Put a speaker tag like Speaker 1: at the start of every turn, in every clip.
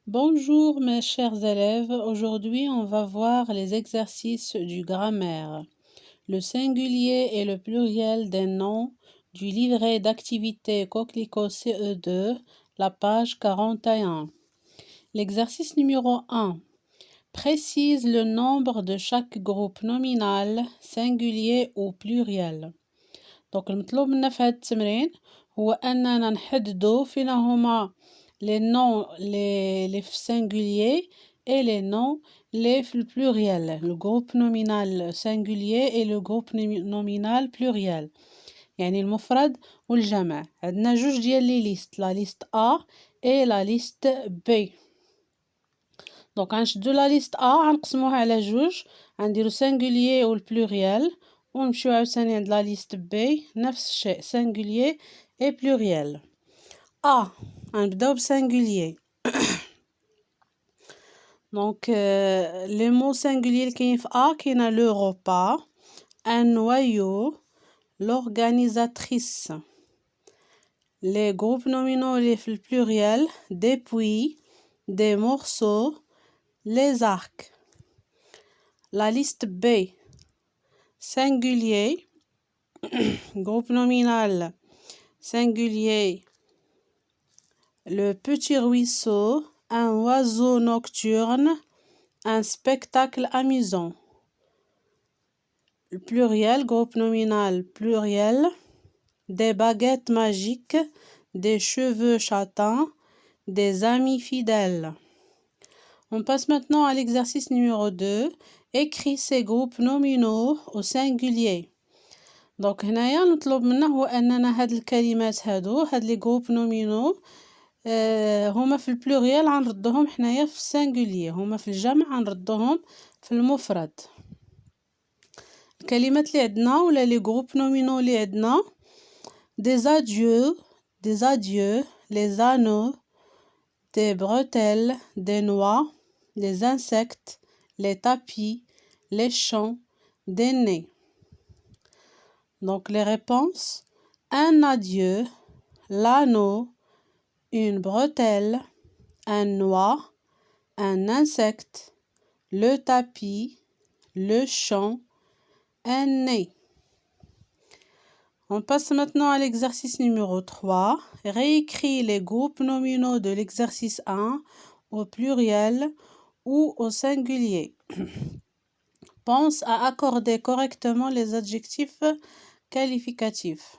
Speaker 1: Bonjour mes chers élèves, aujourd'hui on va voir les exercices du grammaire, le singulier et le pluriel des noms du livret d'activité Coquelicot CE2, la page 41. L'exercice numéro 1. Précise le nombre de chaque groupe nominal, singulier ou pluriel. Donc المطلوب منا في هذا التمرين هو أننا نحددو فين هما les noms les singuliers et les noms les pluriels, le groupe nominal singulier et le groupe nominal pluriel. يعني المفرد والجمع. عندنا جوج ديال لي ليست، لا ليست A et la liste B. دونك غنشدو لا ليست A غنقسموها على جوج، غنديرو singulier و pluriel ونمشيو عاوتاني عند لا ليست B نفس الشيء singulier et pluriel. A غنبداو بsingulier. Donc, les mots singuliers qui sont A, qui est le repas, un noyau, l'organisatrice. Les groupes nominaux, les pluriels, des puits, des morceaux, les arcs. La liste B, singulier, groupe nominal, singulier, le petit ruisseau, un oiseau nocturne, un spectacle amusant. Le pluriel, groupe nominal pluriel, des baguettes magiques, des cheveux châtains, des amis fidèles. On passe maintenant à l'exercice numéro 2. Écris ces groupes nominaux au singulier. Donc هنايا نطلب منا هو أننا هاد الكلمات هاد لي groupes nominaux هما في البلوريال غنردوهم حنايا في السانغوليي، هما في الجمع غنردوهم في المفرد. الكلمات اللي عندنا ولا لي groupes nominaux اللي عندنا des adieux, les anneaux, des bretelles, des noix, les insectes, les tapis, les champs, des nez. Donc les réponses: un adieu, l'anneau, une bretelle, un noix, un insecte, le tapis, le champ, un nez. On passe maintenant à l'exercice numéro 3. Réécris les groupes nominaux de l'exercice 1 au pluriel ou au singulier. Pense à accorder correctement les adjectifs qualificatifs.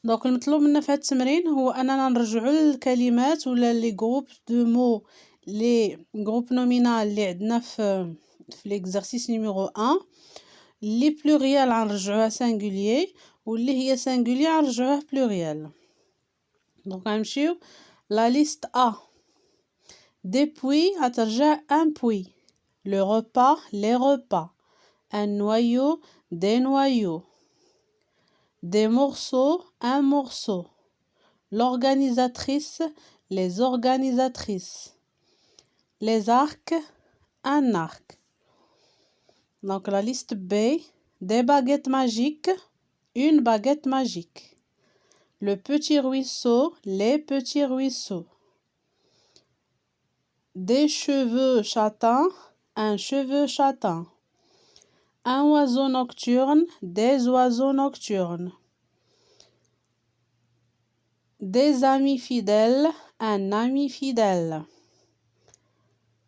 Speaker 1: Donc المطلوب منا في هاد التمرين هو أننا نرجعو للكلمات ولا لي جروب دو مو لي جروب نومينال اللي عندنا في l'exercice numéro 1. اللي بلوريال غنرجعوها singulier واللي هي singulier غنرجعوها pluriel. دونك غنمشيو لا ليست A. Des puits غترجع un puits. Le repas, les repas. Un noyau, des noyaux. Des morceaux, un morceau. L'organisatrice, les organisatrices. Les arcs, un arc. Donc la liste B, des baguettes magiques, une baguette magique. Le petit ruisseau, les petits ruisseaux. Des cheveux châtains, un cheveu châtain. Un oiseau nocturne, des oiseaux nocturnes. Des amis fidèles, un ami fidèle.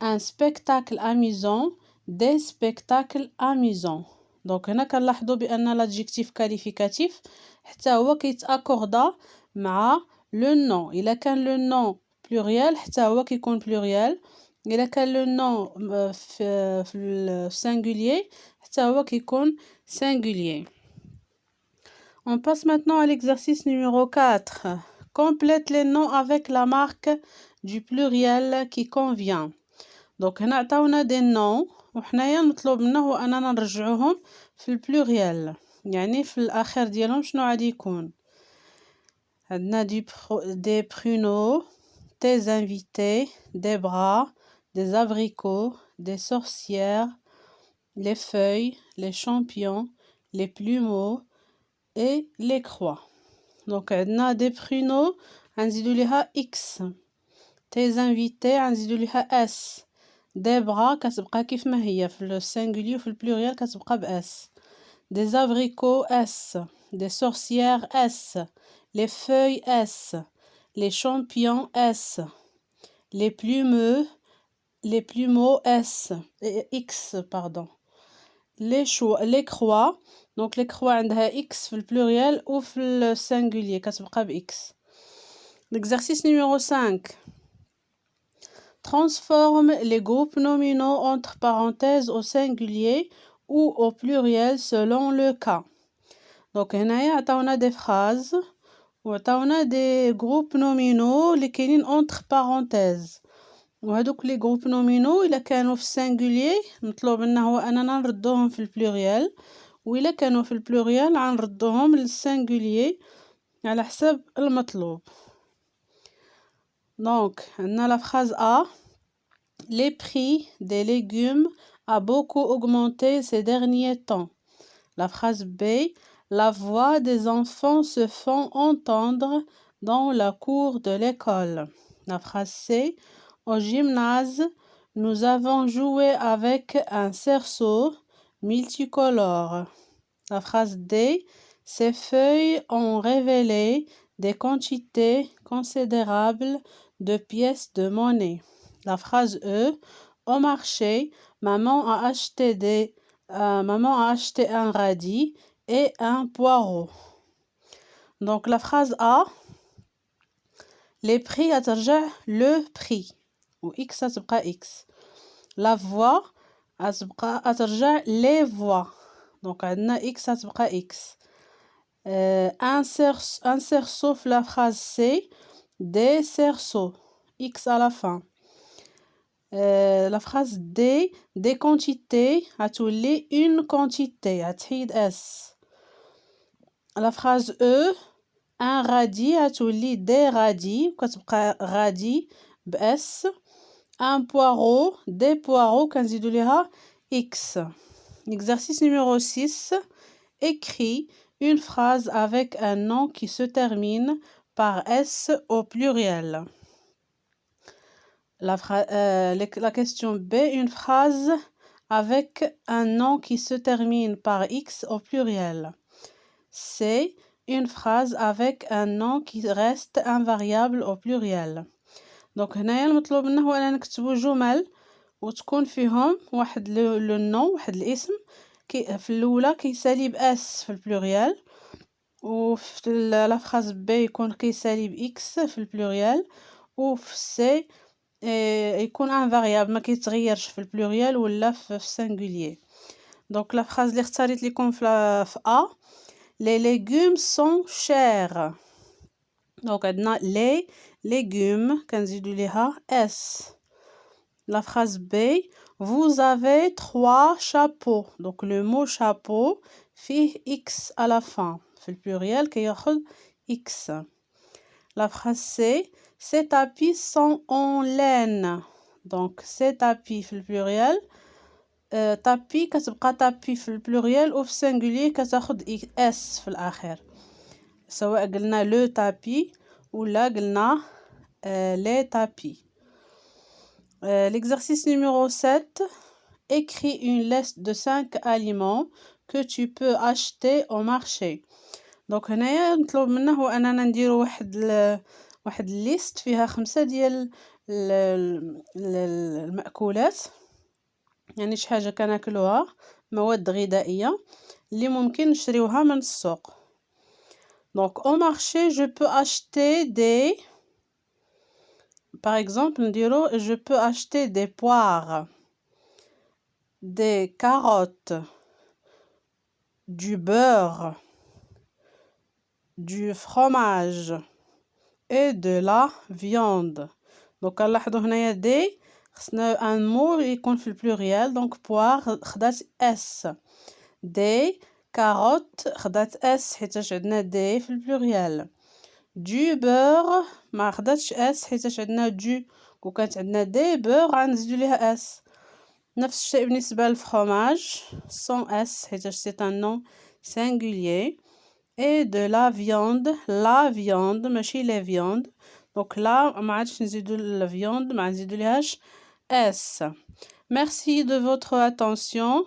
Speaker 1: Un spectacle amusant, des spectacles amusants. دونك هنا كنلاحظوا بان l'adjectif qualificatif حتى هو كيتاكوردا مع لو نون. الا كان لو نون pluriel حتى هو كيكون pluriel. الا كان لو نون في singulier حتى هو كيكون singulier. On passe maintenant à l'exercice numéro 4. Complète les noms avec la marque du pluriel qui convient. دونك هنا عطاونا دي نون وحنايا مطلوب منا هو اننا نرجعوهم في البلوريال، يعني في الاخر ديالهم شنو غادي يكون. عندنا des pruneaux, des invités, des bras, des abricots, des sorcières, les feuilles, les champions, les plumeaux et les croix. دونك عندنا des pruneaux غنزيدو ليها x. tes invités غنزيدو ليها اس. des bras كتبقى كيف ما هي في السينغولي وفي البلوريال كتبقى باس. des abricots S, des sorcières S, les feuilles S, les champions S, les plumeaux S, X pardon. les croix, donc les croix عندها X في البلوريال ou في السينغولي كتبقى ب X. L'exercice numéro 5. Transforme les groupes nominaux entre parenthèses au singulier ou au pluriel selon le cas. Donc هنايا عطاونا des phrases وعطاونا des groupes nominaux اللي كاينين entre parenthèses. وهذوك لي groupes nominaux إلا كانوا في singulier مطلوب منا هو أننا نردوهم في البلوريال، وإلا كانوا في البلوريال غنردوهم للسينغولي على حسب المطلوب. Donc عندنا la phrase A. Les prix des légumes a beaucoup augmenté ces derniers temps. La phrase B. La voix des enfants se font entendre dans la cour de l'école. La phrase C. Au gymnase, nous avons joué avec un cerceau multicolore. La phrase D. Ces feuilles ont révélé des quantités considérables de pièces de monnaie. La phrase E. Au marché, maman a acheté un radis et un poireau. Donc la phrase A. Les prix غترجع le prix و X غتبقى X. La voix غترجع les voix. Donc عندنا X غتبقى X. Un cerceau في la phrase C. Des cerceaux. X à la fin. La phrase D. Des quantités غتولي une quantité غتحيد S. La phrase E. Un radis غتولي des radis كتبقى radis ب S. Un poireau des poireaux كنزيدو ليها X. Exercice numéro 6. Écris une phrase avec un nom qui se termine par S au pluriel. La question B. Une phrase avec un nom qui se termine par X au pluriel. C. Une phrase avec un nom qui reste invariable au pluriel. Donc هنايا المطلوب منه هو أننا نكتبو جمل وتكون فيهم واحد لو نون واحد الاسم في الأولى كيسالي ب S في البلوريال، وفي لا فراز B يكون كيسالي ب X في البلوريال، وفي C يكون انفاريابل ما كيتغيرش في البلوريال ولا في السينغولير. دونك لا فراز اللي اختاريت لكم في A. Les légumes sont chers. Donc عندنا les légumes كنزيدو ليها S. La phrase B. Vous avez 3 chapeaux. Donc le mot chapeau فيه X à la fin. في البلوريال كياخد X. La phrase C. Ces tapis sont en laine. Donc ces tapis في البلوريال tapis كتبقى tapis في البلوريال وفي السينغولير كتاخد S في الآخر، سواء قلنا le tapis ولا قلنا les tapis. L'exercice numéro 7. Écris une liste de 5 aliments que tu peux acheter au marché. Donc هنايا نطلب منه هو أننا نديرو واحد الليست فيها 5 ديال المأكولات، يعني شي حاجة كناكلوها مواد غذائية اللي ممكن نشريوها من السوق. Donc au marché je peux acheter des par exemple نديرو je peux acheter des poires, des carottes, du beurre, du fromage et de la viande. Donc نلاحظوا هنايا دي خصنا ان مو يكون في البلوريال، دونك بوار خدات اس، دي كاروت خدات اس حيتاش عندنا دي في البلوريال، دو بور ما خداتش اس حيتاش عندنا دو، وكانت عندنا دي بور غنزيدو ليها اس. نفس الشيء بالنسبه للفرomage سون اس حيتاش سي ان نون singulier. Et de la viande ماشي les viandes، Donc là, ما عادش نزيدو الviande ما نزيدولهاش S. Merci de votre attention.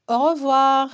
Speaker 1: Au revoir.